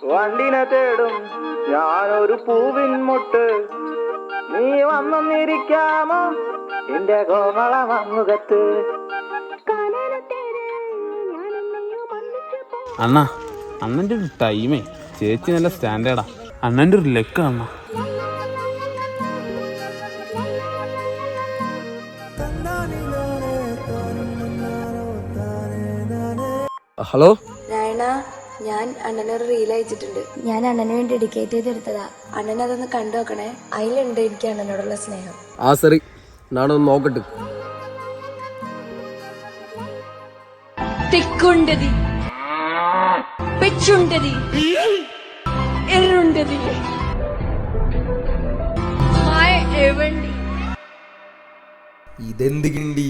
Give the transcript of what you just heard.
വണ്ടിനെ തേടും ഞാനൊരു പൂവിൻ മുട്ട്, നീ വന്നിരിക്കാമോ എന്റെ കോമള മങ്ങുകത്ത്. അണ്ണാ, അണ്ണൻ്റെ ഒരു ടൈമേ ചേച്ചി നല്ല സ്റ്റാൻഡേർഡാ. അണ്ണൻ്റെ ഒരു ലെക്കാ അണ്ണ. ഹലോ നായണ, ഞാൻ അണ്ണനൊരു റീൽ അയച്ചിട്ടുണ്ട്. ഞാൻ അണ്ണന് വേണ്ടി ഡെഡിക്കേറ്റ് ചെയ്തെടുത്തതാ. അണ്ണൻ അതൊന്ന് കണ്ടു നോക്കണേ. അതിലുണ്ട് എനിക്ക് അണ്ണനോടുള്ള സ്നേഹം. ആ സറി, നാണൊന്ന് നോക്കട്ടെ. തിക്കുണ്ടതി, പെച്ചുണ്ടതി, എറുണ്ടതി, ഇതെന്ത് കിണ്ടി